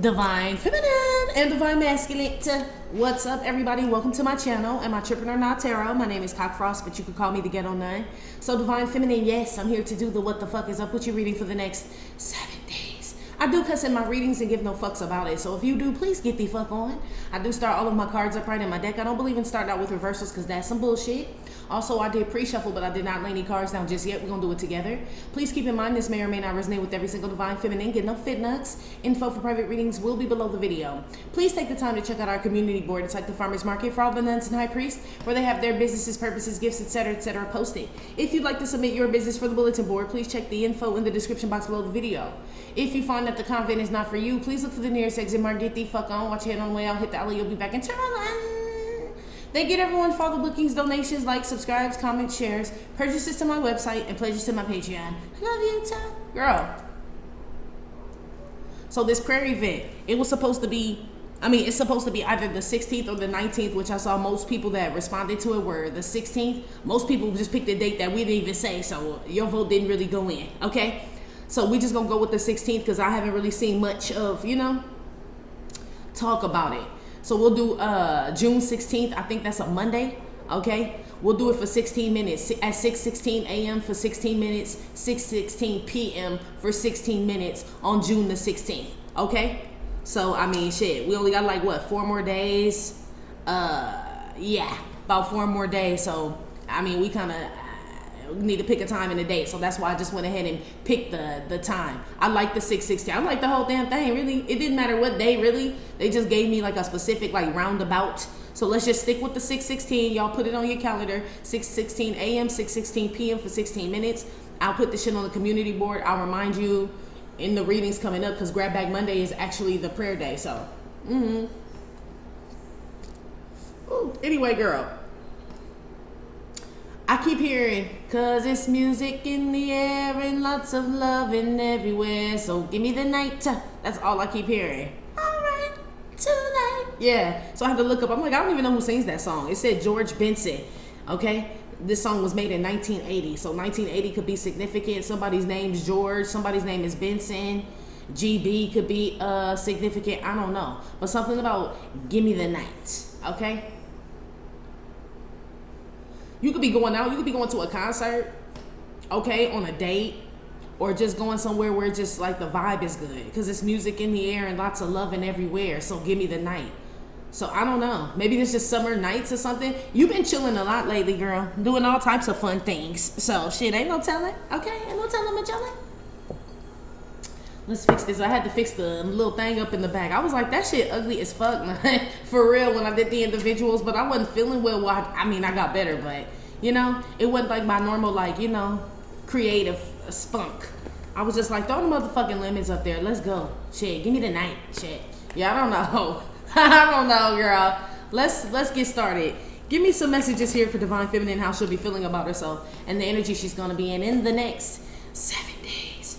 Divine Feminine and Divine Masculine. What's up, everybody? Welcome to my channel. Am I tripping or not, Tarot? My name is Cockfrost, but you can call me the Ghetto 9. So, Divine Feminine, yes, I'm here to do the what the fuck is up with you reading for the next 7 days. I do cuss in my readings and give no fucks about it. So if you do, please get the fuck on. I do start all of my cards upright in my deck. I don't believe in starting out with reversals because that's some bullshit. Also, I did pre-shuffle, but I did not lay any cards down just yet. We're going to do it together. Please keep in mind this may or may not resonate with every single Divine Feminine. Get no fit nuts. Info for private readings will be below the video. Please take the time to check out our community board. It's like the farmer's market for all the nuns and high priests, where they have their businesses, purposes, gifts, etc., posted. If you'd like to submit your business for the bulletin board, please check the info in the description box below the video. If you find that the convent is not for you, please look for the nearest exit mark. Get the fuck on. Watch your head on the way out. Hit the alley. You'll be back in turn on. Thank you to everyone for all the bookings, donations, likes, subscribes, comments, shares, purchases to my website, and pledges to my Patreon. I love you, too. Girl. So this prayer event, it was supposed to be, it's supposed to be either the 16th or the 19th, which I saw most people that responded to it were the 16th. Most people just picked a date that we didn't even say, so your vote didn't really go in, okay? So we just gonna go with the 16th because I haven't really seen much of, talk about it. So we'll do June 16th. I think that's a Monday, okay? We'll do it for 16 minutes at 6:16 a.m. for 16 minutes, 6:16 p.m. for 16 minutes on June the 16th, okay? So, shit, we only got like, what, 4 more days? Yeah, about 4 more days. So, we kind of need to pick a time and a date. So that's why I just went ahead and picked the time. I like the 6:16. I like the whole damn thing, really. It didn't matter what day, really. They just gave me like a specific like roundabout. So let's just stick with the 6:16. Y'all put it on your calendar. 6:16 a.m., 6:16 p.m. for 16 minutes. I'll put this shit on the community board. I'll remind you in the readings coming up because Grab Bag Monday is actually the prayer day. So, Ooh, anyway, girl. I keep hearing, cause it's music in the air and lots of loving everywhere. So give me the night. That's all I keep hearing. Alright, tonight. Yeah, so I had to look up. I'm like, I don't even know who sings that song. It said George Benson, okay? This song was made in 1980. So 1980 could be significant. Somebody's name's George. Somebody's name is Benson. GB could be significant. I don't know. But something about give me the night, okay? You could be going out, you could be going to a concert, okay, on a date, or just going somewhere where just like the vibe is good because it's music in the air and lots of loving everywhere. So give me the night. So I don't know. Maybe it's just summer nights or something. You've been chilling a lot lately, girl, doing all types of fun things. So shit, ain't no telling, okay? Ain't no telling, my chillin'. Let's fix this. I had to fix the little thing up in the back. I was like, that shit ugly as fuck, man. For real, when I did the individuals, but I wasn't feeling well. I got better, but, it wasn't like my normal, creative spunk. I was just like, throw the motherfucking lemons up there. Let's go. Shit, give me the night. Shit. Yeah, I don't know. I don't know, girl. Let's get started. Give me some messages here for Divine Feminine, how she'll be feeling about herself and the energy she's going to be in the next 7 days.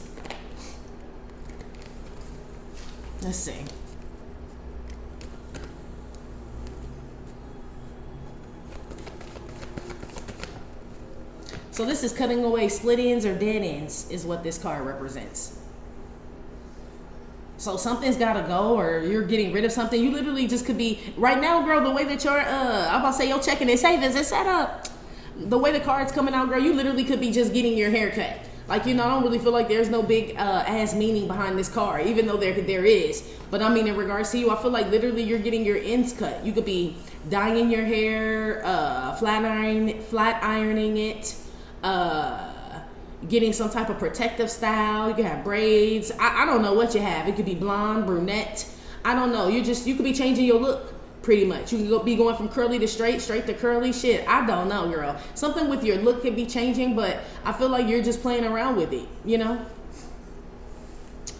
Let's see. So this is cutting away split ends or dead ends is what this card represents. So something's got to go or you're getting rid of something. You literally just could be, right now, girl, the way that your, I'm about to say your checking and savings is set up. The way the card's coming out, girl, you literally could be just getting your hair cut. Like, I don't really feel like there's no big ass meaning behind this card, even though there is. But in regards to you, I feel like literally you're getting your ends cut. You could be dyeing your hair, flat ironing it, getting some type of protective style. You could have braids. I don't know what you have. It could be blonde, brunette. I don't know. You could be changing your look. Pretty much. You could be going from curly to straight to curly. Shit, I don't know, girl. Something with your look could be changing, but I feel like you're just playing around with it,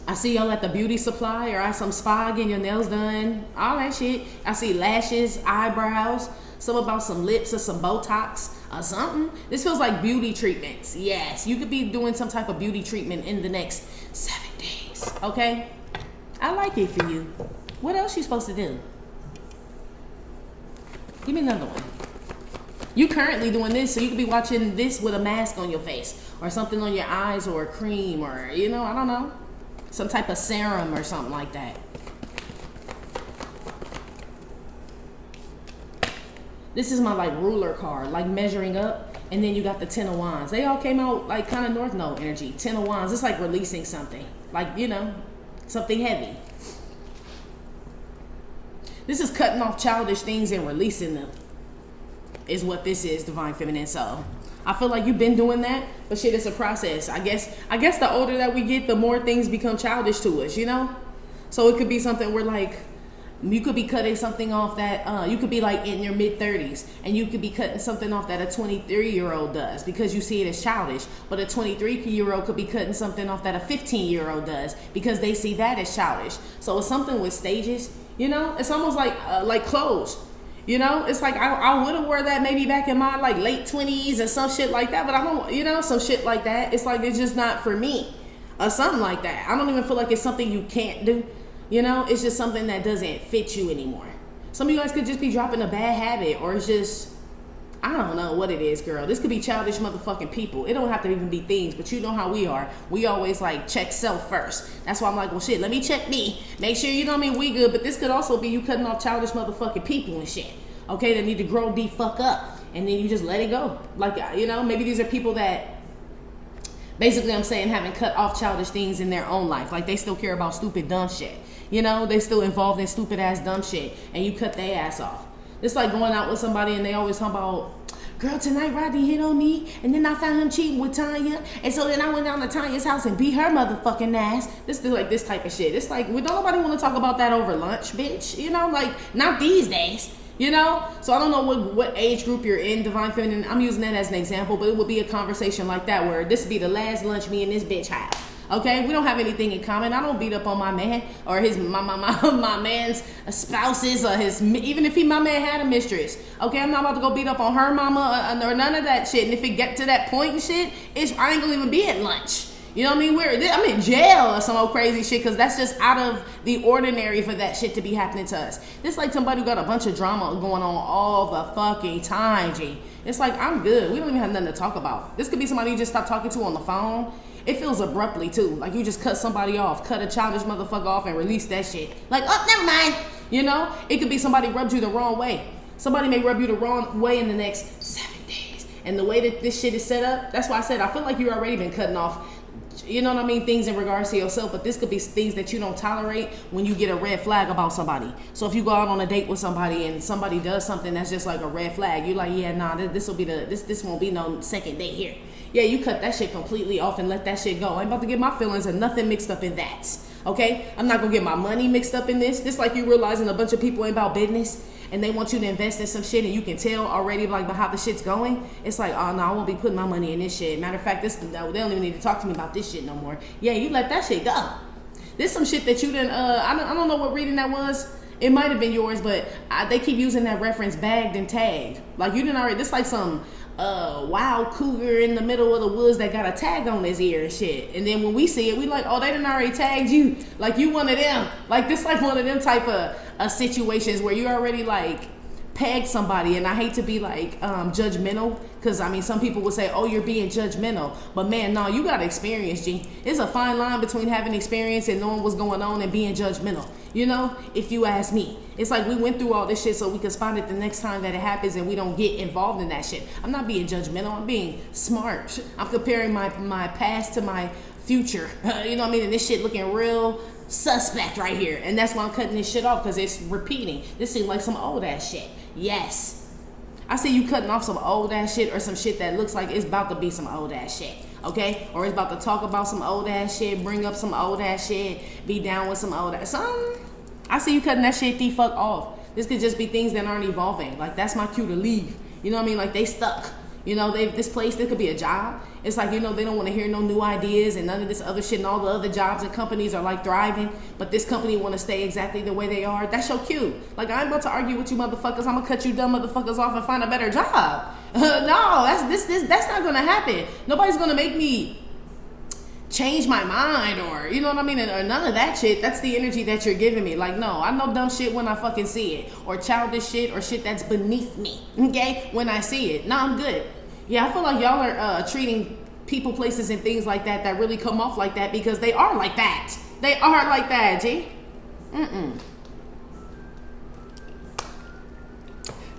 I see y'all at the beauty supply or at some spa getting your nails done. All that shit. I see lashes, eyebrows, some about some lips or some Botox or something. This feels like beauty treatments. Yes, you could be doing some type of beauty treatment in the next 7 days, okay? I like it for you. What else you supposed to do? Give me another one. You currently doing this, so you could be watching this with a mask on your face or something on your eyes or a cream or, I don't know, some type of serum or something like that. This is my like ruler card, like measuring up. And then you got the 10 of Wands. They all came out like kind of North Node energy. 10 of Wands. It's like releasing something. Like, you know, something heavy. This is cutting off childish things and releasing them. Is what this is, Divine Feminine. So I feel like you've been doing that, but shit, it's a process. I guess the older that we get, the more things become childish to us, you know? So it could be something where like, you could be cutting something off that, you could be like in your mid 30s and you could be cutting something off that a 23-year-old does because you see it as childish. But a 23-year-old could be cutting something off that a 15-year-old does because they see that as childish. So it's something with stages, you know? It's almost like clothes. You know, it's like I would have wore that maybe back in my like late 20s or some shit like that, but I don't, you know, some shit like that. It's like it's just not for me or something like that. I don't even feel like it's something you can't do. You know, it's just something that doesn't fit you anymore. Some of you guys could just be dropping a bad habit, or it's just, I don't know what it is, girl. This could be childish motherfucking people. It don't have to even be things, but you know how we are. We always like check self first. That's why I'm like, well shit, let me check me. Make sure, you know what I mean, we good. But this could also be you cutting off childish motherfucking people and shit. Okay, that need to grow the fuck up. And then you just let it go. Like, you know, maybe these are people that, basically I'm saying, haven't cut off childish things in their own life. Like they still care about stupid dumb shit. You know, they still involved in stupid ass dumb shit. And you cut their ass off. It's like going out with somebody and they always talk about, girl, tonight Rodney hit on me, and then I found him cheating with Tanya, and so then I went down to Tanya's house and beat her motherfucking ass. This is like this type of shit. It's like, we don't nobody want to talk about that over lunch, bitch. You know, like, not these days. You know? So I don't know what age group you're in, Divine Feminine. I'm using that as an example, but it would be a conversation like that where this would be the last lunch me and this bitch have. Okay, we don't have anything in common. I don't beat up on my man or my man's spouses or his, even if my man had a mistress. Okay, I'm not about to go beat up on her mama or none of that shit. And if it get to that point and shit, I ain't gonna even be at lunch. You know what I mean? I'm in jail or some old crazy shit because that's just out of the ordinary for that shit to be happening to us. This like somebody who got a bunch of drama going on all the fucking time, G. It's like, I'm good. We don't even have nothing to talk about. This could be somebody you just stopped talking to on the phone. It feels abruptly too. Like you just cut somebody off, cut a childish motherfucker off and release that shit. Like, oh, never mind. You know? It could be somebody rubbed you the wrong way. Somebody may rub you the wrong way in the next 7 days. And the way that this shit is set up, that's why I said I feel like you've already been cutting off, you know what I mean, things in regards to yourself, but this could be things that you don't tolerate when you get a red flag about somebody. So if you go out on a date with somebody and somebody does something that's just like a red flag, you're like, yeah, nah, this won't be no second date here. Yeah, you cut that shit completely off and let that shit go. I ain't about to get my feelings or nothing mixed up in that. Okay? I'm not gonna get my money mixed up in this. This like you realizing a bunch of people ain't about business and they want you to invest in some shit and you can tell already like by how the shit's going. It's like, oh no, I won't be putting my money in this shit. Matter of fact, they don't even need to talk to me about this shit no more. Yeah, you let that shit go. This some shit that you didn't, I don't know what reading that was. It might have been yours, but they keep using that reference, bagged and tagged. Like you didn't already, this like some wild cougar in the middle of the woods that got a tag on his ear and shit. And then when we see it, we like, oh, they done already tagged you. Like you one of them. Like this like one of them type of situations where you already like peg somebody. And I hate to be like judgmental, because I mean some people would say, oh, you're being judgmental, but man, no, you got experience, G. There's a fine line between having experience and knowing what's going on and being judgmental. You know, if you ask me, it's like we went through all this shit so we can spot it the next time that it happens and we don't get involved in that shit. I'm not being judgmental. I'm being smart. I'm comparing my past to my future. You know what I mean? And this shit looking real suspect right here. And that's why I'm cutting this shit off, because it's repeating. This seems like some old ass shit. Yes. I see you cutting off some old ass shit or some shit that looks like it's about to be some old ass shit. Okay? Or it's about to talk about some old ass shit, bring up some old ass shit, be down with some old ass. I see you cutting that shit the fuck off. This could just be things that aren't evolving. Like, that's my cue to leave. You know what I mean? Like, they stuck. You know, this place, this could be a job. It's like, you know, they don't want to hear no new ideas and none of this other shit, and all the other jobs and companies are like thriving, but this company want to stay exactly the way they are. That's your cue. Like, I ain't about to argue with you motherfuckers. I'm gonna cut you dumb motherfuckers off and find a better job. No, that's not gonna happen. Nobody's gonna make me change my mind, or you know what I mean, or none of that shit. That's the energy that you're giving me. Like, no, I know dumb shit when I fucking see it, or childish shit, or shit that's beneath me, okay, when I see it. No, I'm good. Yeah, I feel like y'all are treating people, places, and things like that really come off like that because they are like that. They are like that, G.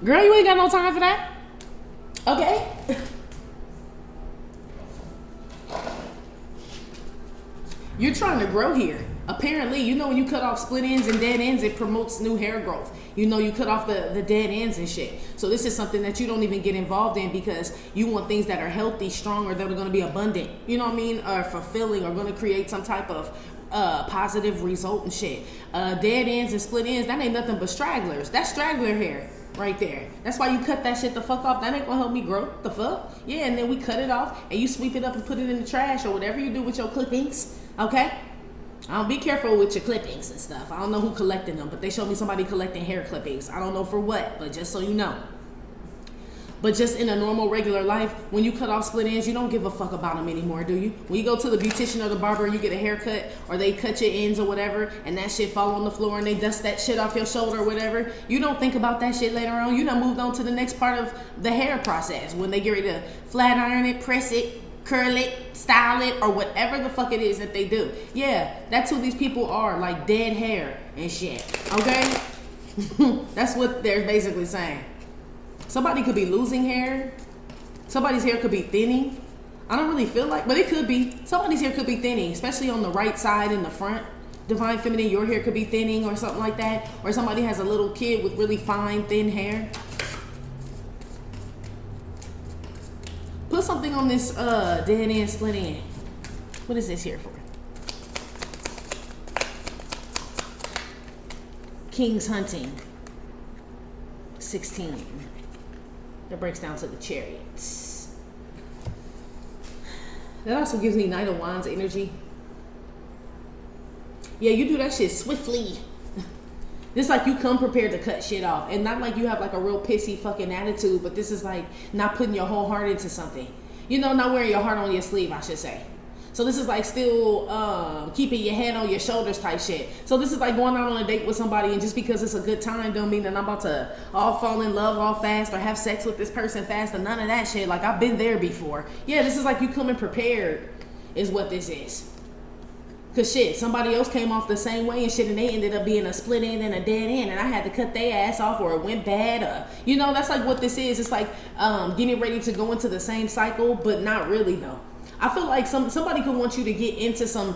Girl, you ain't got no time for that. Okay? You're trying to grow here. Apparently, you know when you cut off split ends and dead ends, it promotes new hair growth. You know you cut off the dead ends and shit. So this is something that you don't even get involved in because you want things that are healthy, strong, or that are going to be abundant. You know what I mean? Or fulfilling, or going to create some type of positive result and shit. Dead ends and split ends, that ain't nothing but stragglers. That's straggler hair right there. That's why you cut that shit the fuck off. That ain't gonna help me grow. The fuck? Yeah, and then we cut it off and you sweep it up and put it in the trash or whatever you do with your clippings. Okay? Be careful with your clippings and stuff. I don't know who collected them, but they showed me somebody collecting hair clippings. I don't know for what, but just so you know. But just in a normal, regular life, when you cut off split ends, you don't give a fuck about them anymore, do you? When you go to the beautician or the barber and you get a haircut, or they cut your ends or whatever, and that shit fall on the floor and they dust that shit off your shoulder or whatever, you don't think about that shit later on. You done moved on to the next part of the hair process. When they get ready to flat iron it, press it, curl it, style it, or whatever the fuck it is that they do. Yeah, that's who these people are, like dead hair and shit, okay? That's what they're basically saying. Somebody could be losing hair. Somebody's hair could be thinning. I don't really feel like, but it could be. Somebody's hair could be thinning, especially on the right side in the front. Divine Feminine, your hair could be thinning or something like that. Or somebody has a little kid with really fine, thin hair. Put something on this dead end, split end. What is this here for? King's Hunting. 16. That breaks down to the Chariots. That also gives me Knight of Wands energy. Yeah, you do that shit swiftly. This like you come prepared to cut shit off. And not like you have like a real pissy fucking attitude, but this is like not putting your whole heart into something. You know, not wearing your heart on your sleeve, I should say. So this is like still keeping your head on your shoulders type shit. So this is like going out on a date with somebody, and just because it's a good time don't mean that I'm about to all fall in love all fast or have sex with this person fast, or none of that shit. Like I've been there before. Yeah, this is like you coming prepared is what this is. Cause shit, somebody else came off the same way and shit, and they ended up being a split end and a dead end, and I had to cut their ass off, or it went bad, or you know, that's like what this is. It's like getting ready to go into the same cycle, but not really though. I feel like somebody could want you to get into some,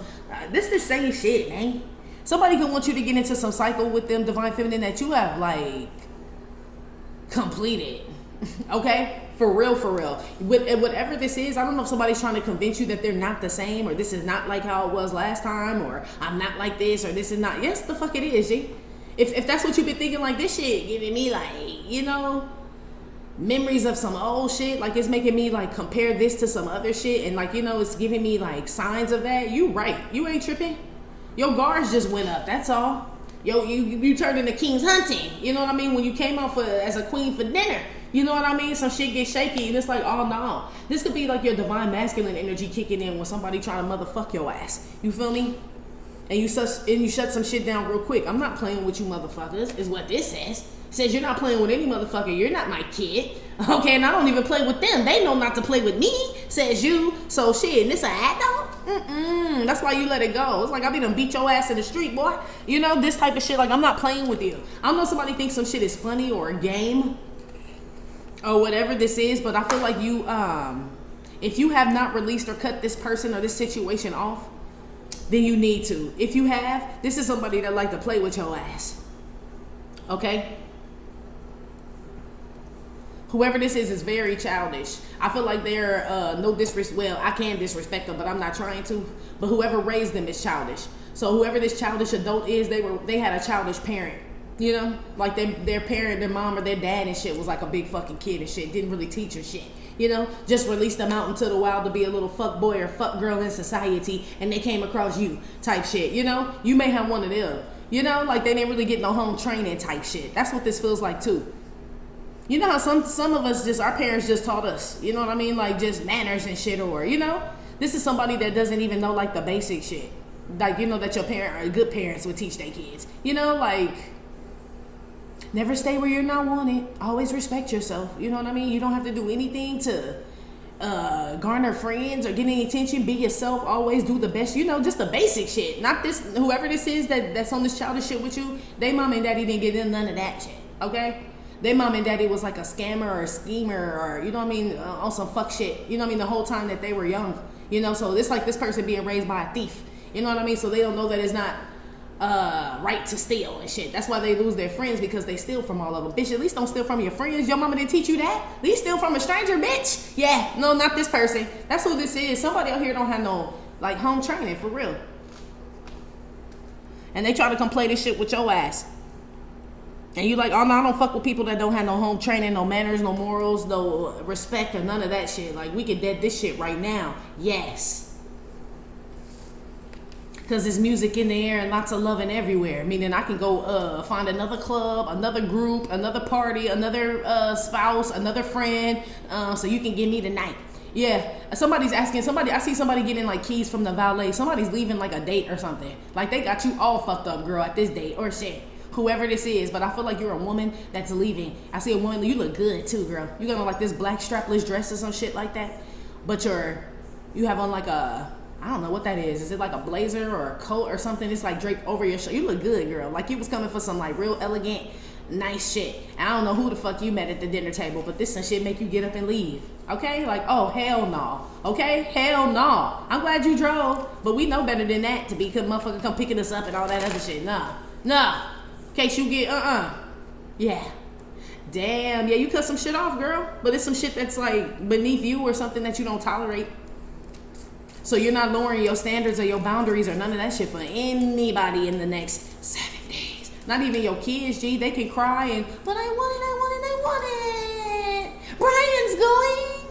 this the same shit, man. Somebody could want you to get into some cycle with them, Divine Feminine, that you have like completed. Okay? For real, for real. Whatever this is, I don't know if somebody's trying to convince you that they're not the same, or this is not like how it was last time, or I'm not like this, or this is not. Yes, the fuck it is, G. If that's what you've been thinking, like this shit giving me like, you know, memories of some old shit, like it's making me like compare this to some other shit, and like, you know, it's giving me like signs of that. You right. You ain't tripping. Your guards just went up. That's all. Yo, you turned into King's Hunting. You know what I mean? When you came out as a queen for dinner. You know what I mean? Some shit gets shaky and it's like, oh no. This could be like your divine masculine energy kicking in when somebody trying to motherfuck your ass. You feel me? And you shut some shit down real quick. I'm not playing with you motherfuckers, is what this says. It says you're not playing with any motherfucker. You're not my kid. Okay, and I don't even play with them. They know not to play with me, says you. So shit, and this a ad dog? That's why you let it go. It's like I be done beat your ass in the street, boy. You know, this type of shit, like I'm not playing with you. I don't know if somebody thinks some shit is funny or a game or whatever this is, but I feel like you, if you have not released or cut this person or this situation off, then you need to. If you have, this is somebody that like to play with your ass. Okay? Whoever this is very childish. I feel like they're no disrespect. Well, I can disrespect them, but I'm not trying to. But whoever raised them is childish. So whoever this childish adult is, they had a childish parent. You know, like their parent, their mom or their dad and shit was like a big fucking kid and shit. Didn't really teach her shit. You know, just released them out into the wild to be a little fuck boy or fuck girl in society, and they came across you type shit. You know, you may have one of them. You know, like they didn't really get no home training type shit. That's what this feels like too. You know how some of us just, our parents just taught us, you know what I mean? Like just manners and shit, or, you know, this is somebody that doesn't even know like the basic shit. Like, you know, that your parent or good parents would teach their kids. You know, like, never stay where you're not wanted. Always respect yourself. You know what I mean? You don't have to do anything to garner friends or get any attention. Be yourself. Always do the best. You know, just the basic shit. Not this, whoever this is that's on this childish shit with you, they mom and daddy didn't get in none of that shit. Okay? their mom and daddy was like a scammer or a schemer or, you know what I mean, on some fuck shit. You know what I mean? The whole time that they were young. You know, so it's like this person being raised by a thief. You know what I mean? So they don't know that it's not right to steal and shit. That's why they lose their friends, because they steal from all of them. Bitch, at least don't steal from your friends. Your mama didn't teach you that. At least steal from a stranger, bitch. Yeah, no, not this person. That's who this is. Somebody out here don't have no like home training for real. And they try to come play this shit with your ass. And you like, oh no, I don't fuck with people that don't have no home training, no manners, no morals, no respect, or none of that shit. Like, we can dead this shit right now. Yes. Because there's music in the air and lots of loving everywhere. Meaning I can go find another club, another group, another party, another spouse, another friend, so you can give me the night. Yeah, somebody's asking, I see somebody getting like keys from the valet. Somebody's leaving like a date or something. Like, they got you all fucked up, girl, at this date or shit. Whoever this is, but I feel like you're a woman that's leaving. I see a woman, you look good too, girl. You got on like this black strapless dress or some shit like that, but you have on like a, I don't know what that is. Is it like a blazer or a coat or something? It's like draped over your shoulder. You look good, girl. Like you was coming for some like real elegant, nice shit. I don't know who the fuck you met at the dinner table, but this some shit make you get up and leave. Okay? Like, oh, hell no. Okay? Hell no. I'm glad you drove, but we know better than that to be motherfucker come picking us up and all that other shit. Nah. In case you get, yeah. Damn, yeah, you cut some shit off, girl. But it's some shit that's like beneath you or something that you don't tolerate. So you're not lowering your standards or your boundaries or none of that shit for anybody in the next 7 days. Not even your kids, G. They can cry and, but I want it. Brian's going.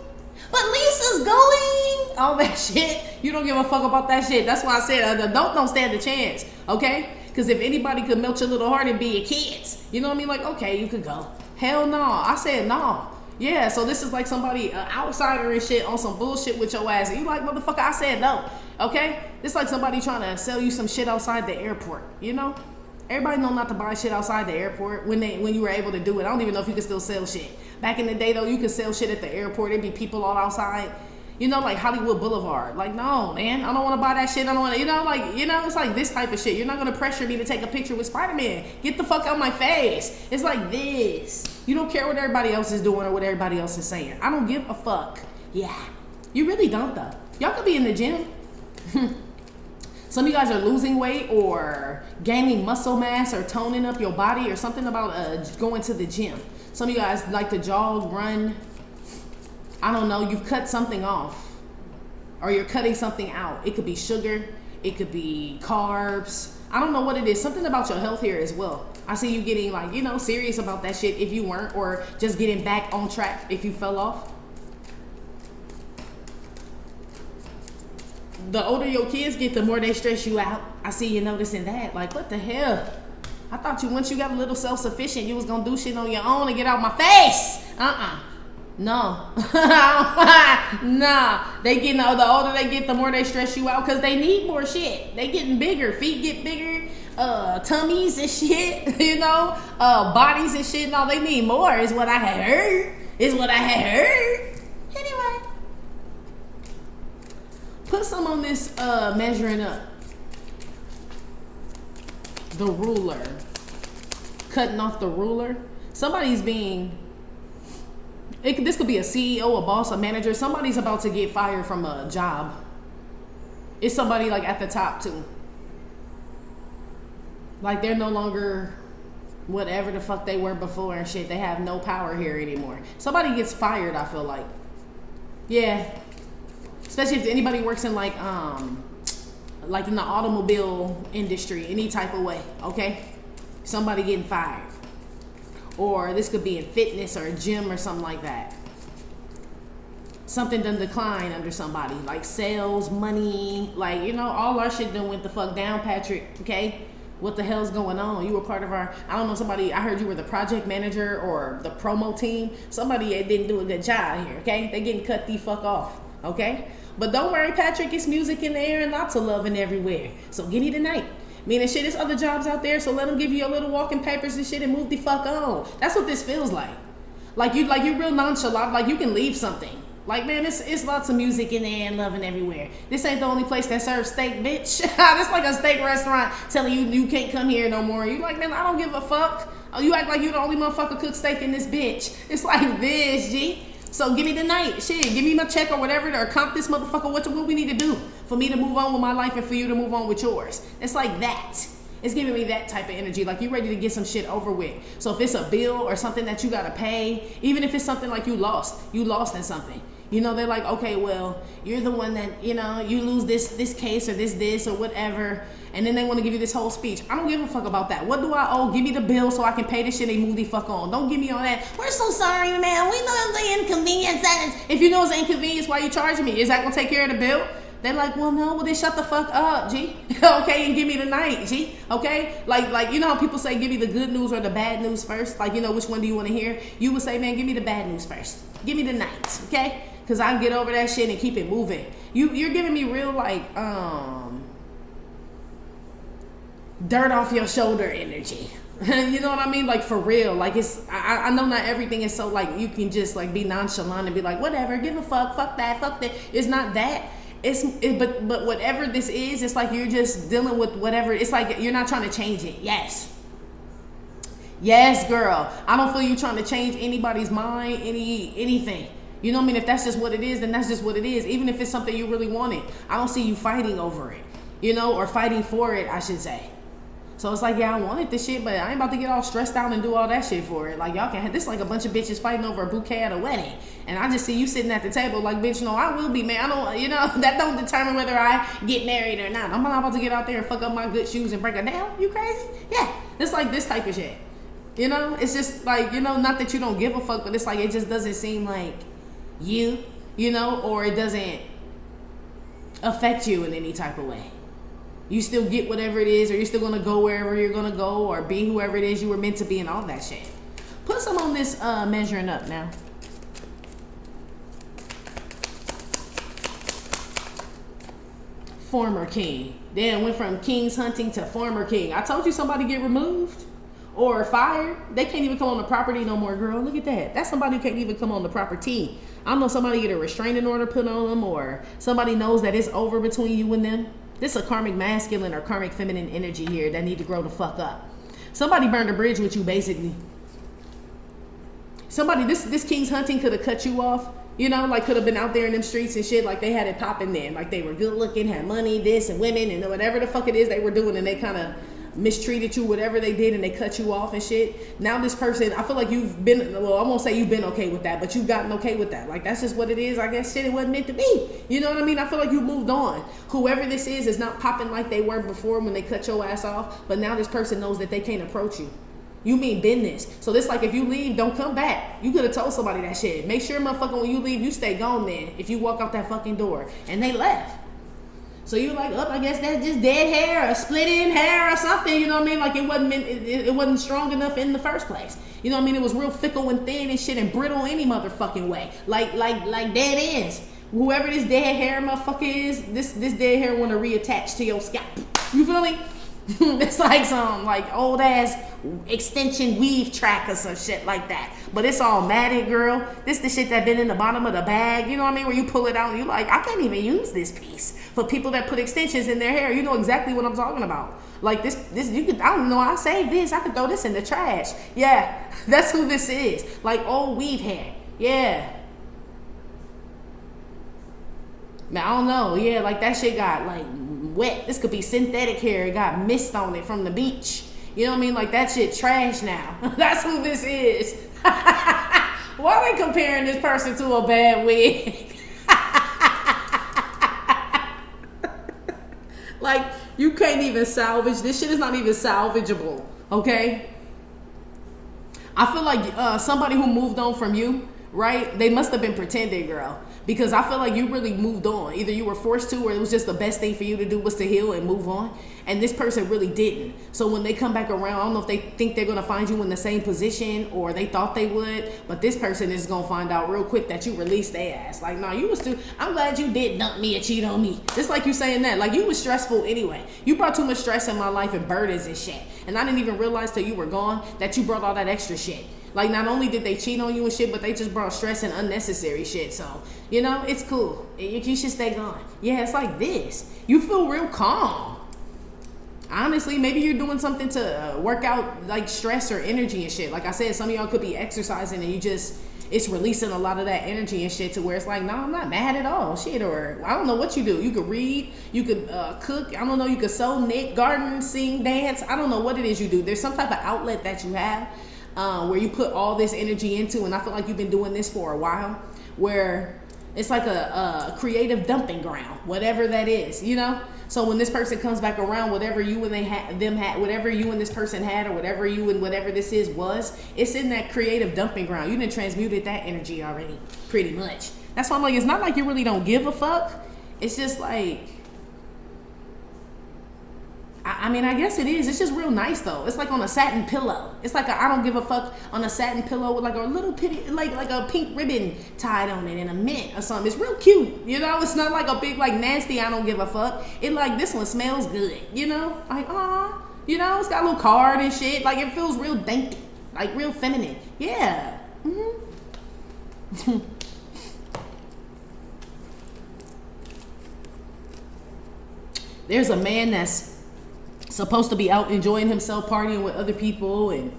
But Lisa's going. All that shit. You don't give a fuck about that shit. That's why I said the adult don't stand a chance, okay? Because if anybody could melt your little heart and be your kids, you know what I mean? Like, okay, you could go. Hell no. I said no. Yeah, so this is like somebody, outsider and shit on some bullshit with your ass. And you like, motherfucker, I said no. Okay? This like somebody trying to sell you some shit outside the airport, you know? Everybody know not to buy shit outside the airport when you were able to do it. I don't even know if you could still sell shit. Back in the day, though, you could sell shit at the airport. There'd be people all outside. You know, like Hollywood Boulevard. Like, no, man, I don't want to buy that shit. I don't want to, it's like this type of shit. You're not going to pressure me to take a picture with Spider-Man. Get the fuck out my face. It's like this. You don't care what everybody else is doing or what everybody else is saying. I don't give a fuck. Yeah. You really don't, though. Y'all could be in the gym. Some of you guys are losing weight or gaining muscle mass or toning up your body or something about going to the gym. Some of you guys like to jog, run. I don't know, you've cut something off or you're cutting something out. It could be sugar, it could be carbs. I don't know what it is. Something about your health here as well. I see you getting like, serious about that shit if you weren't, or just getting back on track if you fell off. The older your kids get, the more they stress you out. I see you noticing that. Like, what the hell? I thought once you got a little self-sufficient, you was gonna do shit on your own and get out my face. No. Nah. The older they get, the more they stress you out because they need more shit. They getting bigger. Feet get bigger. Tummies and shit. Bodies and shit. No, they need more is what I had heard. Anyway. Put some on this measuring up. The ruler. Cutting off the ruler. Somebody's being... This could be a CEO, a boss, a manager. Somebody's about to get fired from a job. It's somebody like at the top too. Like they're no longer whatever the fuck they were before and shit. They have no power here anymore. Somebody gets fired, I feel like. Yeah. Especially if anybody works in like in the automobile industry, any type of way, okay? Somebody getting fired. Or this could be in fitness or a gym or something like that. Something done decline under somebody. Like sales, money, all our shit done went the fuck down, Patrick, okay? What the hell's going on? You were part of I heard you were the project manager or the promo team. Somebody didn't do a good job here, okay? They getting cut the fuck off, okay? But don't worry, Patrick, it's music in the air and lots of loving everywhere. So get it tonight. Meaning shit, there's other jobs out there, so let them give you your little walking papers and shit and move the fuck on. That's what this feels like. Like you real nonchalant, like you can leave something. Like, man, it's lots of music in the air and loving everywhere. This ain't the only place that serves steak, bitch. This like a steak restaurant telling you can't come here no more. You like, man, I don't give a fuck. Oh, you act like you the only motherfucker cook steak in this bitch. It's like this, G. So give me the night. Shit, give me my check or whatever, or comp this motherfucker. What we need to do for me to move on with my life and for you to move on with yours. It's like that. It's giving me that type of energy. Like you ready to get some shit over with. So if it's a bill or something that you gotta pay, even if it's something like you lost in something. You know, they're like, okay, well, you're the one that, you know, you lose this case or this or whatever. And then they want to give you this whole speech. I don't give a fuck about that. What do I owe? Give me the bill so I can pay this shit and move the fuck on. Don't give me all that. We're so sorry, man. We know the inconvenience. If you know it's an inconvenience, why are you charging me? Is that going to take care of the bill? They're like, well, no, well, then shut the fuck up, G. Okay, and give me the night, G. Okay? Like, you know how people say, give me the good news or the bad news first? Like, you know, which one do you want to hear? You would say, man, give me the bad news first. Give me the night, okay? Because I can get over that shit and keep it moving. You're giving me real, like, dirt off your shoulder energy. You know what I mean? Like, for real. Like, it's, I know not everything is so, like, you can just, like, be nonchalant and be like, whatever, give a fuck that. It's not that. But whatever this is, it's like you're just dealing with whatever. It's like you're not trying to change it. Yes, girl. I don't feel you trying to change anybody's mind, anything. You know what I mean? If that's just what it is, then that's just what it is. Even if it's something you really wanted, I don't see you fighting over it, you know, or fighting for it, I should say. So it's like, yeah, I wanted this shit, but I ain't about to get all stressed out and do all that shit for it. Like, y'all can have this, like a bunch of bitches fighting over a bouquet at a wedding. And I just see you sitting at the table like, bitch, no, I will be married. I don't, you know, that don't determine whether I get married or not. I'm not about to get out there and fuck up my good shoes and break it down. You crazy? Yeah. It's like this type of shit. You know, it's just like, you know, not that you don't give a fuck, but it's like, it just doesn't seem like you know, or it doesn't affect you in any type of way. You still get whatever it is, or you're still gonna go wherever you're gonna go, or be whoever it is you were meant to be, and all that shit. Put some on this measuring up now. Former king. Damn, went from king's hunting to former king. I told you somebody get removed or fired. They can't even come on the property no more, girl. Look at that. That's somebody who can't even come on the property. I don't know, somebody get a restraining order put on them, or somebody knows that it's over between you and them. This is a karmic masculine or karmic feminine energy here that need to grow the fuck up. Somebody burned a bridge with you, basically. Somebody, this king's hunting could have cut you off. You know, like could have been out there in them streets and shit, like they had it popping then. Like they were good looking, had money, this and women and whatever the fuck it is they were doing, and they kind of mistreated you, whatever they did, and they cut you off and shit. Now this person, I feel like you've been, well, I won't say you've been okay with that, but you've gotten okay with that. Like that's just what it is. I guess shit, it wasn't meant to be. You know what I mean? I feel like you moved on. Whoever this is not popping like they were before when they cut your ass off, but now this person knows that they can't approach you. You mean business. So this like, if you leave, don't come back. You could have told somebody that shit. Make sure, motherfucker, when you leave, you stay gone then. If you walk out that fucking door. And they left. So you're like, oh, I guess that's just dead hair or split in hair or something. You know what I mean? Like it wasn't it wasn't strong enough in the first place. You know what I mean? It was real fickle and thin and shit and brittle any motherfucking way. Like dead ends. Whoever this dead hair motherfucker is, this dead hair want to reattach to your scalp. You feel me? It's like some like old ass extension weave track or some shit like that. But it's all matted, girl. This the shit that been in the bottom of the bag. You know what I mean? Where you pull it out and you like, I can't even use this piece. For people that put extensions in their hair, you know exactly what I'm talking about. Like this you could, I don't know, I saved this. I could throw this in the trash. Yeah, that's who this is. Like old weave hair. Yeah. Man, I don't know. Yeah, like that shit got like wet. This could be synthetic hair. It got mist on it from the beach. You know what I mean? Like that shit trash now. That's who this is. Why are they comparing this person to a bad wig? Like you can't even salvage. This shit is not even salvageable. Okay? I feel like somebody who moved on from you, right? They must have been pretending, girl. Because I feel like you really moved on. Either you were forced to, or it was just the best thing for you to do was to heal and move on. And this person really didn't. So when they come back around, I don't know if they think they're going to find you in the same position or they thought they would. But this person is going to find out real quick that you released their ass. Like, nah, you was too, I'm glad you did dump me and cheat on me. Just like you saying that. Like, you was stressful anyway. You brought too much stress in my life and burdens and shit. And I didn't even realize till you were gone that you brought all that extra shit. Like, not only did they cheat on you and shit, but they just brought stress and unnecessary shit. So, you know, it's cool. You should stay gone. Yeah, it's like this. You feel real calm. Honestly, maybe you're doing something to work out like stress or energy and shit. Like I said, some of y'all could be exercising and it's releasing a lot of that energy and shit to where it's like, no, I'm not mad at all, shit. Or I don't know what you do. You could read, you could cook, I don't know, you could sew, knit, garden, sing, dance. I don't know what it is you do. There's some type of outlet that you have where you put all this energy into, and I feel like you've been doing this for a while, where it's like a creative dumping ground, whatever that is, you know? So when this person comes back around, whatever you and whatever you and this person had, or whatever you and whatever this was, it's in that creative dumping ground. You done transmuted that energy already, pretty much. That's why I'm like, it's not like you really don't give a fuck. It's just like, I mean, I guess it is. It's just real nice though. It's like on a satin pillow. It's like I don't give a fuck on a satin pillow with like a little pitty, like a pink ribbon tied on it and a mint or something. It's real cute, you know. It's not like a big like nasty I don't give a fuck. It like, this one smells good, you know. Like, you know, it's got a little card and shit. Like, it feels real dainty, like real feminine. Yeah. There's a man that's supposed to be out enjoying himself, partying with other people, and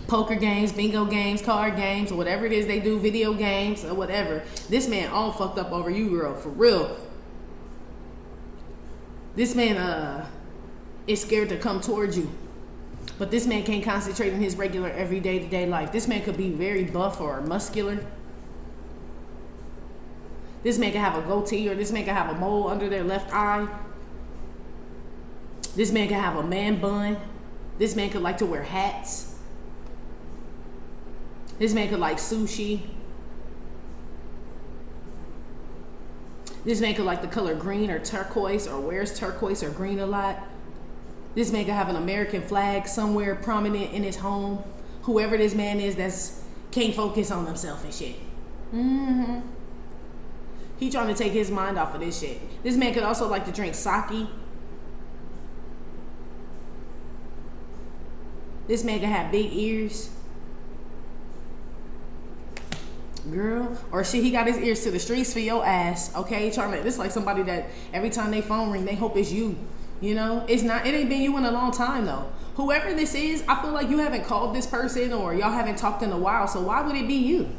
poker games, bingo games, card games, or whatever it is they do, video games or whatever. This man all fucked up over you, girl, for real. This man is scared to come towards you, but this man can't concentrate in his regular everyday to day life. This man could be very buff or muscular. This man could have a goatee, or this man could have a mole under their left eye. This man could have a man bun. This man could like to wear hats. This man could like sushi. This man could like the color green or turquoise, or wears turquoise or green a lot. This man could have an American flag somewhere prominent in his home. Whoever this man is that's can't focus on himself and shit. He trying to take his mind off of this shit. This man could also like to drink sake. This man can have big ears. Girl. Or shit, he got his ears to the streets for your ass. Okay? This like somebody that every time they phone ring, they hope it's you. You know? It ain't been you in a long time though. Whoever this is, I feel like you haven't called this person, or y'all haven't talked in a while, so why would it be you?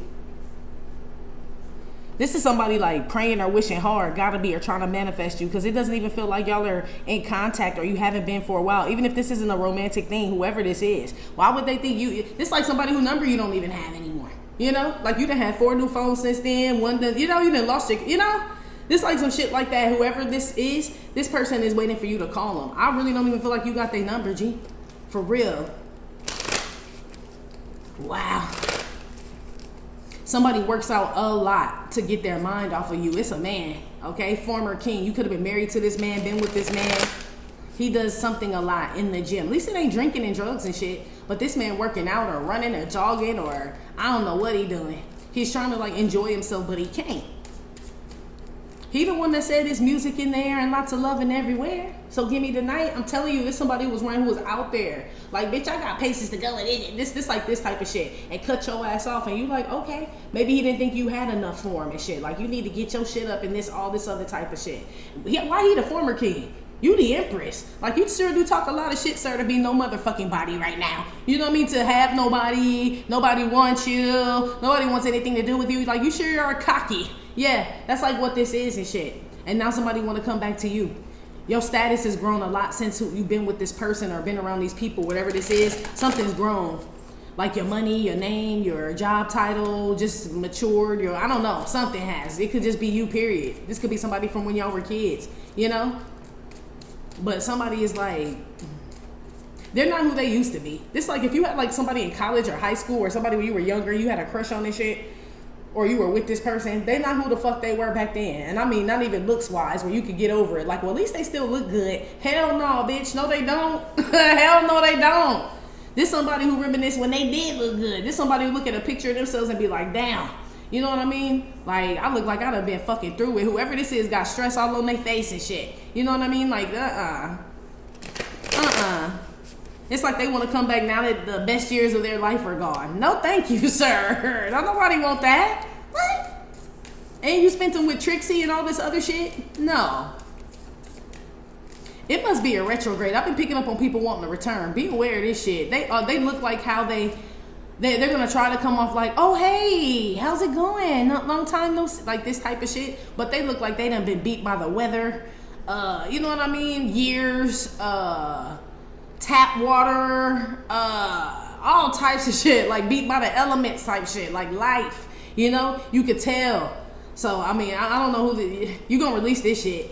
This is somebody like praying or wishing hard, gotta be, or trying to manifest you, because it doesn't even feel like y'all are in contact, or you haven't been for a while. Even if this isn't a romantic thing, whoever this is, why would they think you? This like somebody whose number you don't even have anymore. You know, like you done had 4 new phones since then. One, you know, you done lost your, you know, this like some shit like that. Whoever this is, this person is waiting for you to call them. I really don't even feel like you got their number, G, for real. Wow. Somebody works out a lot to get their mind off of you. It's a man, okay? Former king. You could have been married to this man, been with this man. He does something a lot in the gym. At least it ain't drinking and drugs and shit. But this man working out or running or jogging, or I don't know what he doing. He's trying to like enjoy himself, but he can't. He the one that said there's music in there and lots of loving everywhere. So give me the night. I'm telling you, this somebody who was running, who was out there. Like, bitch, I got paces to go in it. This like this type of shit. And cut your ass off. And you like, okay. Maybe he didn't think you had enough for him and shit. Like, you need to get your shit up and all this other type of shit. Why he the former king? You the empress. Like, you sure do talk a lot of shit, sir, to be no motherfucking body right now. You know what I mean? To have nobody wants you. Nobody wants anything to do with you. Like, you sure are cocky. Yeah, that's like what this is and shit. And now somebody want to come back to you. Your status has grown a lot since you've been with this person or been around these people, whatever this is. Something's grown. Like your money, your name, your job title, just matured. I don't know. Something has. It could just be you, period. This could be somebody from when y'all were kids, you know? But somebody is like, they're not who they used to be. This like if you had like somebody in college or high school, or somebody when you were younger, you had a crush on this shit, or you were with this person, they not who the fuck they were back then. And I mean, not even looks wise, where you could get over it. Like, well, at least they still look good. Hell no, bitch. No, they don't. Hell no, they don't. This somebody who reminisce when they did look good. This somebody who look at a picture of themselves and be like, damn. You know what I mean? Like, I look like I done been fucking through it. Whoever this is got stress all on their face and shit. You know what I mean? Like, It's like they want to come back now that the best years of their life are gone. No, thank you, sir. Don't nobody want that. What? And you spent them with Trixie and all this other shit? No. It must be a retrograde. I've been picking up on people wanting to return. Be aware of this shit. They look like how they're gonna try to come off like, oh hey, how's it going? Not long time no, like this type of shit. But they look like they done been beat by the weather. You know what I mean? Years, tap water, all types of shit. Like beat by the elements type shit. Like life. You know, you could tell. So I mean, I don't know you gonna release this shit.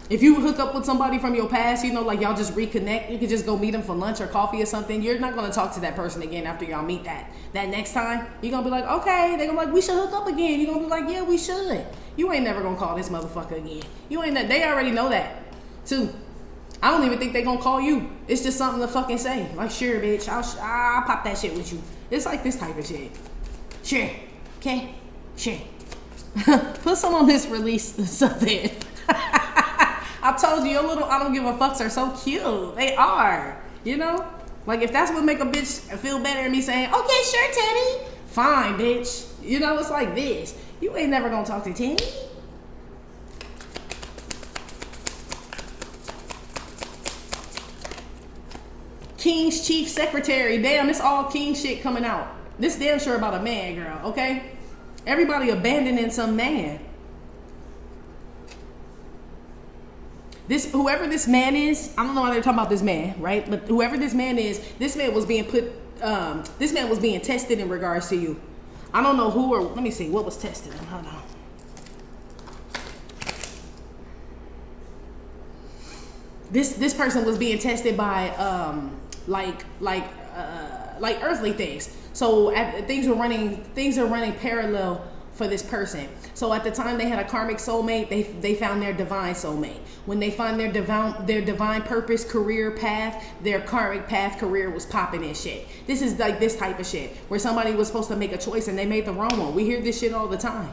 If you hook up with somebody from your past, you know, like y'all just reconnect, you could just go meet them for lunch or coffee or something. You're not going to talk to that person again after y'all meet that next time. You're going to be like, okay. They're going to be like, we should hook up again. You're going to be like, yeah, we should. You ain't never going to call this motherfucker again. They already know that too. I don't even think they're going to call you. It's just something to fucking say. Like, sure, bitch. I'll pop that shit with you. It's like this type of shit. Sure. Okay. Sure. Put some on this release something. I told you, your little I don't give a fucks are so cute. They are. You know? Like, if that's what make a bitch feel better than me saying, okay, sure, Teddy. Fine, bitch. You know, it's like this. You ain't never gonna talk to Teddy. King's chief secretary. Damn, it's all king shit coming out. This damn sure about a man, girl, okay? Everybody abandoning some man. Whoever this man is, I don't know why they're talking about this man, right? But whoever this man is, this man was being tested in regards to you. I don't know who or let me see what was tested. Hold on. This person was being tested by like earthly things. So things are running parallel for this person. So at the time they had a karmic soulmate, they found their divine soulmate. When they find their divine purpose, career path, their karmic path, career was popping and shit. This is like this type of shit where somebody was supposed to make a choice and they made the wrong one. We hear this shit all the time.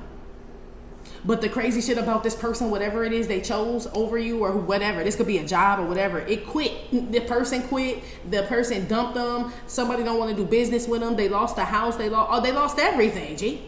But the crazy shit about this person, whatever it is they chose over you or whatever, this could be a job or whatever, it quit. The person quit. The person dumped them. Somebody don't want to do business with them. They lost the house. They lost everything, G.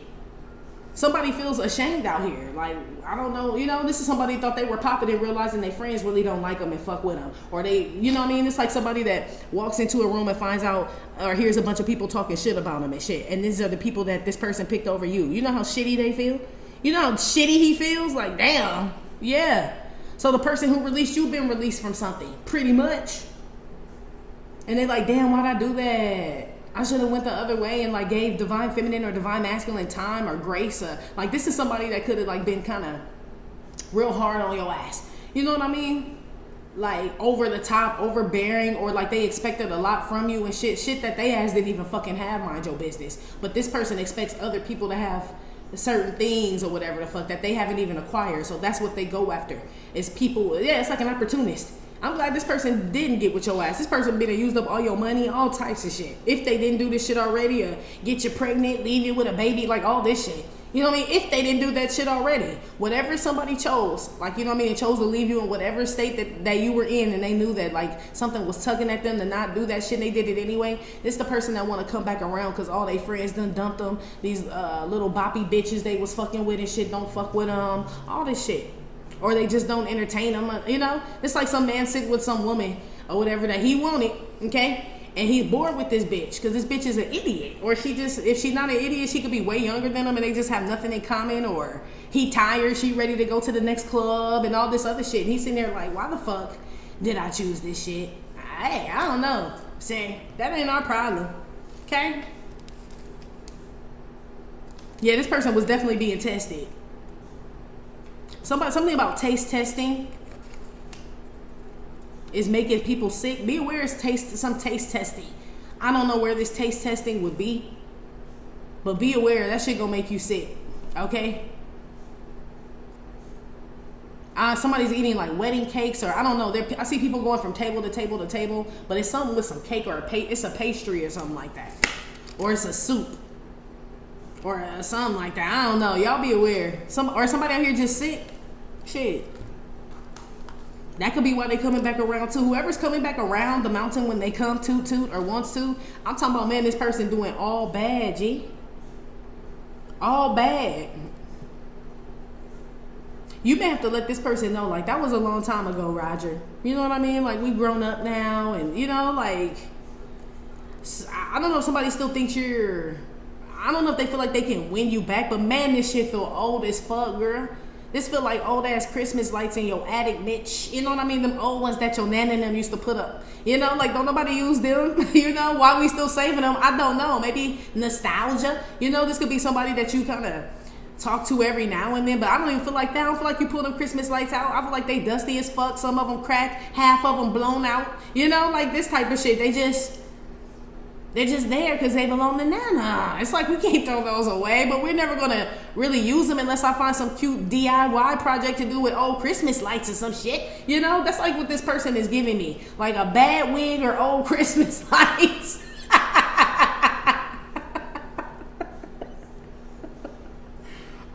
Somebody feels ashamed out here. Like, I don't know, you know, this is somebody thought they were popping and realizing their friends really don't like them and fuck with them. Or they, you know what I mean? It's like somebody that walks into a room and finds out or hears a bunch of people talking shit about them and shit. And these are the people that this person picked over you. You know how shitty they feel? You know how shitty he feels? Like, damn. Yeah. So the person who released you been released from something. Pretty much. And they're like, damn, why'd I do that? I should have went the other way and like gave divine feminine or divine masculine time or grace. Like this is somebody that could have like been kind of real hard on your ass. You know what I mean? Like over the top, overbearing, or like they expected a lot from you and shit that they ass didn't even fucking have, mind your business. But this person expects other people to have certain things or whatever the fuck that they haven't even acquired. So that's what they go after. It's people, yeah, it's like an opportunist. I'm glad this person didn't get with your ass. This person been used up all your money, all types of shit. If they didn't do this shit already, or get you pregnant, leave you with a baby, like all this shit. You know what I mean? If they didn't do that shit already, whatever somebody chose, like, you know what I mean, chose to leave you in whatever state that you were in, and they knew that like something was tugging at them to not do that shit, and they did it anyway. It's the person that want to come back around because all their friends done dumped them. These little boppy bitches they was fucking with and shit don't fuck with them. All this shit. Or they just don't entertain them, you know? It's like some man sitting with some woman or whatever that he wanted, okay? And he's bored with this bitch because this bitch is an idiot. Or she just, if she's not an idiot, she could be way younger than him and they just have nothing in common. Or he tired, she ready to go to the next club and all this other shit. And he's sitting there like, why the fuck did I choose this shit? Hey, I don't know. Saying, that ain't our problem, okay? Yeah, this person was definitely being tested. Something about taste testing is making people sick. Be aware it's some taste testing. I don't know where this taste testing would be, but be aware that shit gonna make you sick. Okay? Somebody's eating like wedding cakes, or I don't know. I see people going from table to table to table, but it's something with some cake or it's a pastry or something like that, or it's a soup. Or something like that. I don't know. Y'all be aware. Somebody out here just sick. Shit. That could be why they coming back around too. Whoever's coming back around the mountain when they come to or wants to. I'm talking about, man, this person doing all bad, G. All bad. you may have to let this person know, like, that was a long time ago, Roger. You know what I mean? Like, we grown up now, and, you know, like, I don't know if somebody still thinks I don't know if they feel like they can win you back, but man, this shit feel old as fuck, girl. This feel like old ass Christmas lights in your attic, bitch. You know what I mean? Them old ones that your nana and them used to put up. You know, like, don't nobody use them. You know, why we still saving them? I don't know. Maybe nostalgia. You know, this could be somebody that you kind of talk to every now and then, but I don't even feel like that. I don't feel like you pull them Christmas lights out. I feel like they dusty as fuck. Some of them cracked, half of them blown out. You know, like this type of shit. They're just there because they belong to Nana. It's like we can't throw those away, but we're never going to really use them unless I find some cute DIY project to do with old Christmas lights or some shit. You know, that's like what this person is giving me. Like a bad wig or old Christmas lights.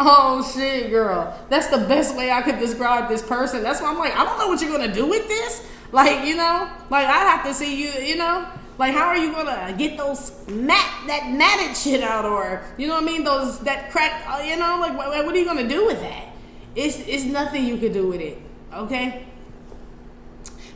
Oh shit, girl. That's the best way I could describe this person. That's why I'm like, I don't know what you're going to do with this. Like, you know, like I have to see you, you know. Like, how are you gonna get that matted shit out, or you know what I mean? That crack, you know, like what are you gonna do with that? It's nothing you could do with it, okay?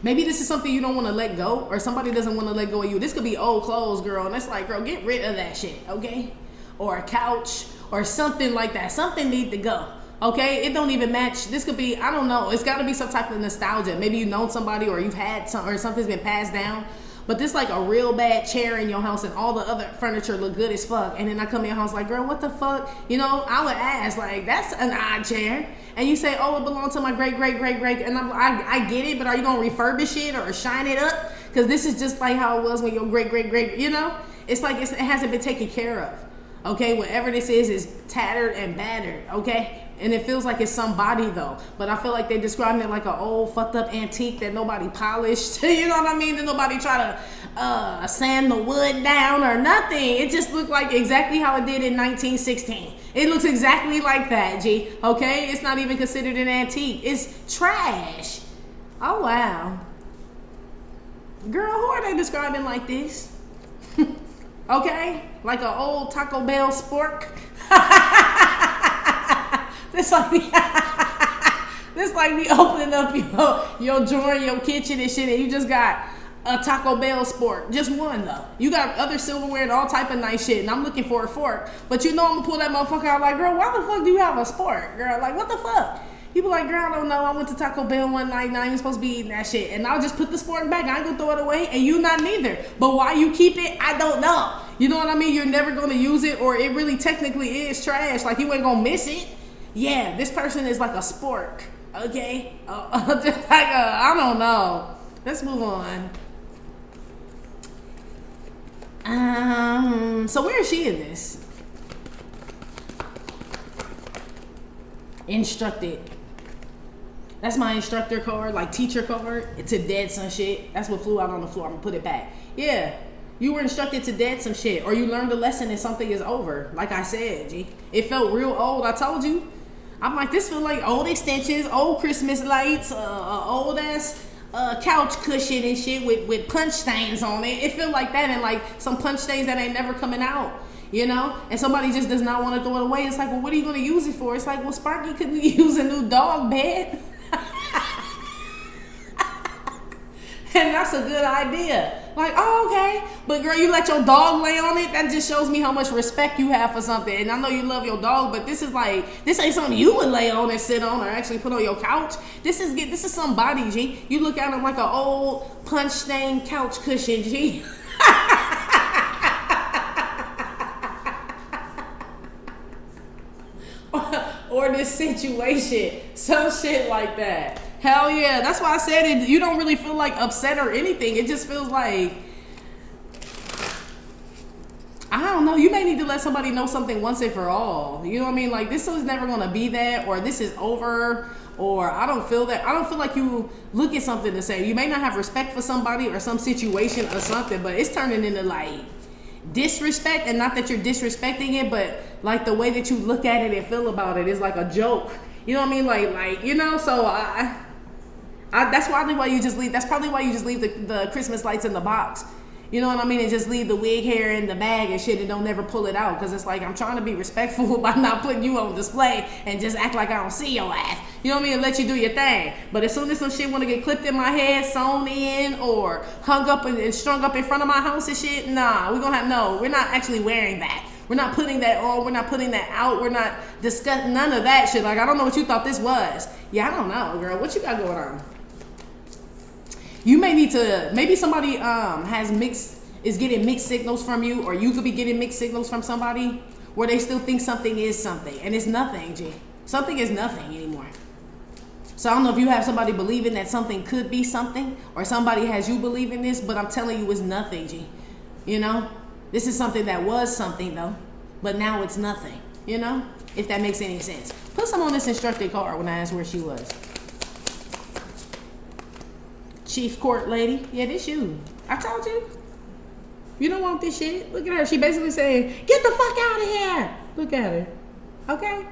Maybe this is something you don't want to let go, or somebody doesn't want to let go of you. This could be old clothes, girl, and it's like, girl, get rid of that shit, okay? Or a couch, or something like that. Something need to go. Okay, it don't even match. This could be, I don't know. It's got to be some type of nostalgia. Maybe you've known somebody, or you've had some, or something's been passed down. But this like a real bad chair in your house, and all the other furniture look good as fuck. And then I come in your house like, girl, what the fuck? You know, I would ask, like, that's an odd chair. And you say, oh, it belonged to my great. And I get it, but are you going to refurbish it or shine it up? Because this is just like how it was when your great, you know? It's like it hasn't been taken care of. Okay, whatever this is tattered and battered, okay? And it feels like it's somebody though. But I feel like they describing it like an old fucked up antique that nobody polished. You know what I mean? That nobody try to sand the wood down or nothing. It just looked like exactly how it did in 1916. It looks exactly like that, G. Okay? It's not even considered an antique. It's trash. Oh, wow. Girl, who are they describing like this? Okay? Like an old Taco Bell spork. This like me opening up your drawer in your kitchen and shit, and you just got a Taco Bell spork. Just one though. You got other silverware and all type of nice shit, and I'm looking for a fork. But you know I'm gonna pull that motherfucker out like, girl, why the fuck do you have a spork? Girl, like, what the fuck? People like, girl, I don't know. I went to Taco Bell one night, and I ain't supposed to be eating that shit. And I'll just put the spork back. I ain't gonna throw it away, and you not neither. But why you keep it, I don't know. You know what I mean? You're never gonna use it, or it really technically is trash. Like, you ain't gonna miss it. Yeah, this person is like a spork, okay? Just like I don't know. Let's move on. So where is she in this? Instructed. That's my instructor card, like teacher card. To dead some shit. That's what flew out on the floor. I'm gonna put it back. Yeah. You were instructed to dead some shit, or you learned a lesson and something is over. Like I said, G. It felt real old. I told you. I'm like, this feel like old extensions, old Christmas lights, old ass couch cushion and shit with punch stains on it. It feel like that, and like some punch stains that ain't never coming out, you know? And somebody just does not want to throw it away. It's like, well, what are you going to use it for? It's like, well, Sparky couldn't use a new dog bed. And that's a good idea. Like, oh, okay. But girl, you let your dog lay on it? That just shows me how much respect you have for something. And I know you love your dog, but this ain't something you would lay on and sit on or actually put on your couch. This is somebody, G. You look at him like an old punch stained couch cushion, G. Or this situation. Some shit like that. Hell yeah. That's why I said it. You don't really feel like upset or anything. It just feels like, I don't know. You may need to let somebody know something once and for all. You know what I mean? Like, this is never going to be that, or this is over, or I don't feel that. I don't feel like you look at something to say. You may not have respect for somebody or some situation or something, but it's turning into like disrespect. And not that you're disrespecting it, but like the way that you look at it and feel about it is like a joke. You know what I mean? Like, you know, so that's probably why you just leave. That's probably why you just leave the Christmas lights in the box. You know what I mean? And just leave the wig hair in the bag and shit and don't never pull it out. Because it's like, I'm trying to be respectful by not putting you on display and just act like I don't see your ass. You know what I mean? And let you do your thing. But as soon as some shit want to get clipped in my head, sewn in, or hung up and strung up in front of my house and shit, nah, we're not actually wearing that. We're not putting that on. We're not putting that out. We're not discussing none of that shit. Like, I don't know what you thought this was. Yeah, I don't know, girl. What you got going on? You may need to, maybe somebody is getting mixed signals from you, or you could be getting mixed signals from somebody where they still think something is something, and it's nothing, G. Something is nothing anymore. So I don't know if you have somebody believing that something could be something, or somebody has you believing this, but I'm telling you it's nothing, G. You know? This is something that was something, though, but now it's nothing, you know? If that makes any sense. Put some on this instructed card when I asked where she was. Chief court lady. Yeah, this you. I told you. You don't want this shit. Look at her. She basically saying, get the fuck out of here. Look at her. Okay?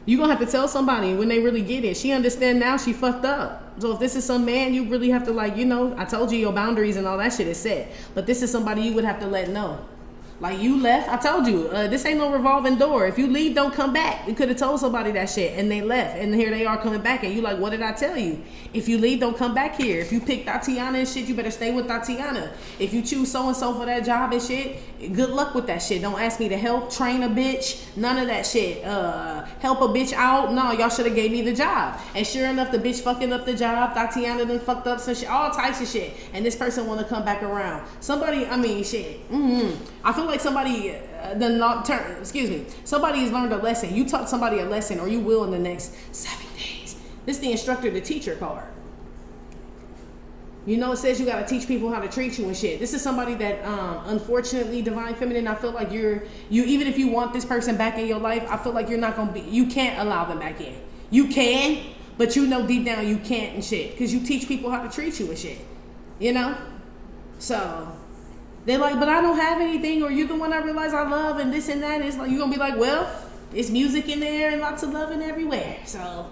You gonna have to tell somebody when they really get it. She understand now she fucked up. So if this is some man, you really have to, like, you know, I told you your boundaries and all that shit is set. But this is somebody you would have to let know. Like, you left. I told you, this ain't no revolving door. If you leave, don't come back. You could have told somebody that shit, and they left. And here they are coming back, and you like, what did I tell you? If you leave, don't come back here. If you pick Tatiana and shit, you better stay with Tatiana. If you choose so-and-so for that job and shit, good luck with that shit. Don't ask me to help, train a bitch, none of that shit. Help a bitch out. No, y'all should have gave me the job. And sure enough, the bitch fucking up the job. Tatiana done fucked up some shit, all types of shit. And this person want to come back around. Somebody, I mean, shit. I feel like somebody somebody has learned a lesson. You taught somebody a lesson, or you will in the next 7 days. This is the instructor, the teacher card. You know, it says you got to teach people how to treat you and shit. This is somebody that, unfortunately, Divine Feminine, I feel like you even if you want this person back in your life, I feel like you can't allow them back in. You can, but you know deep down you can't and shit, because you teach people how to treat you and shit. You know? So they're like, but I don't have anything, or you're the one I realize I love, and this and that. And it's like, you're going to be like, well, it's music in there and lots of loving everywhere. So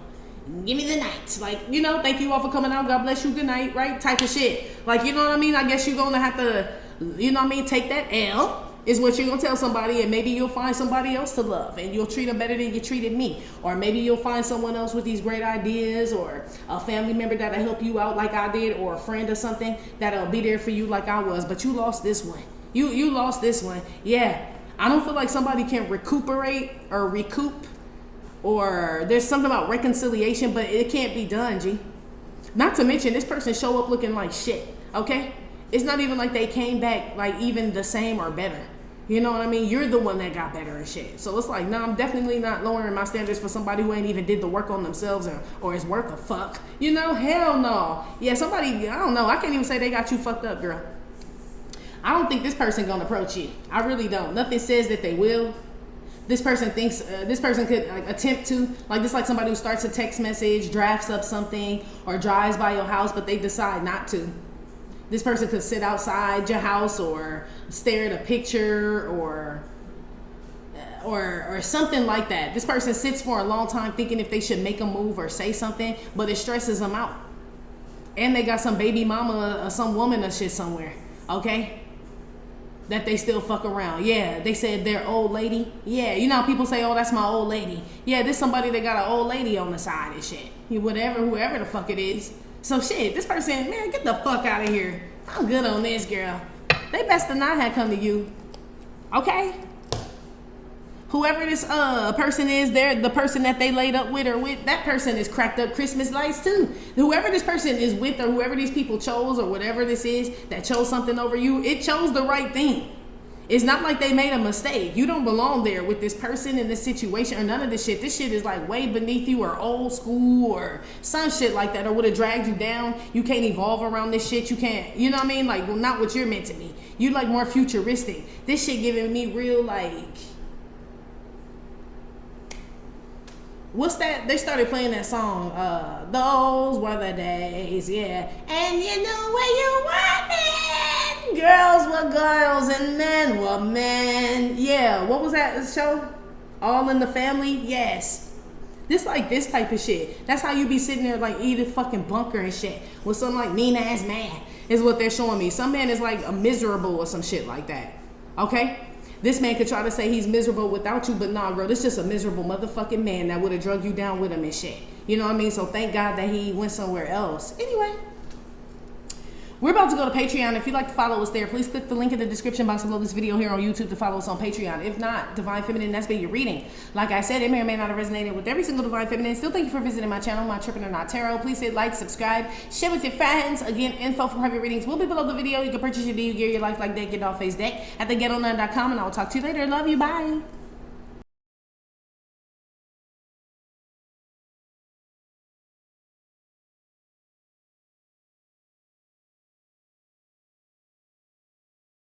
give me the night. Like, you know, thank you all for coming out. God bless you. Good night, right? Type of shit. Like, you know what I mean? I guess you're going to have to, you know what I mean? Take that L is what you're going to tell somebody, and maybe you'll find somebody else to love, and you'll treat them better than you treated me. Or maybe you'll find someone else with these great ideas, or a family member that'll help you out like I did, or a friend or something that'll be there for you like I was. But you lost this one. You lost this one. Yeah. I don't feel like somebody can recuperate or recoup, or there's something about reconciliation, but it can't be done, G. Not to mention, this person show up looking like shit, okay? It's not even like they came back like even the same or better. You know what I mean? You're the one that got better and shit. So it's like, no, I'm definitely not lowering my standards for somebody who ain't even did the work on themselves, or is worth a fuck. You know? Hell no. Yeah, somebody, I don't know. I can't even say they got you fucked up, girl. I don't think this person gonna approach you. I really don't. Nothing says that they will. This person thinks, this person could like attempt to, like this, like somebody who starts a text message, drafts up something, or drives by your house, but they decide not to. This person could sit outside your house, or stare at a picture, or something like that. This person sits for a long time thinking if they should make a move or say something, but it stresses them out. And they got some baby mama or some woman or shit somewhere, okay? That they still fuck around. Yeah, they said they're old lady. Yeah, you know how people say, oh, that's my old lady. Yeah, this somebody that got an old lady on the side and shit. Whoever the fuck it is. So shit, this person, man, get the fuck out of here. I'm good on this, girl. They best to not have come to you. Okay? Whoever this person is, they're the person that they laid up with, or with, that person is cracked up Christmas lights too. Whoever this person is with, or whoever these people chose, or whatever this is that chose something over you, it chose the right thing. It's not like they made a mistake. You don't belong there with this person in this situation, or none of this shit. This shit is like way beneath you, or old school, or some shit like that, or would have dragged you down. You can't evolve around this shit. You can't, you know what I mean? Like, well, not what you're meant to be. You like more futuristic. This shit giving me real like, what's that? They started playing that song. Those were the days, yeah. And you knew where you were then. Girls were girls and men were men. Yeah, what was that show? All in the Family? Yes. This like this type of shit. That's how you be sitting there like eating fucking bunker and shit with some like mean ass man. is what they're showing me. Some man is like a miserable or some shit like that. Okay? This man could try to say he's miserable without you, but nah, girl, this just a miserable motherfucking man that would have drug you down with him and shit. You know what I mean? So thank God that he went somewhere else. Anyway, we're about to go to Patreon. If you'd like to follow us there, please click the link in the description box below this video here on YouTube to follow us on Patreon. If not, Divine Feminine, that's been your reading. Like I said, it may or may not have resonated with every single Divine Feminine. Still, thank you for visiting my channel, My Trippin' or Not Tarot. Please hit like, subscribe, share with your friends. Again, info for private readings will be below the video. You can purchase your DU Gear, your life like that, get off Phace deck at theghettonun.com, and I will talk to you later. Love you. Bye.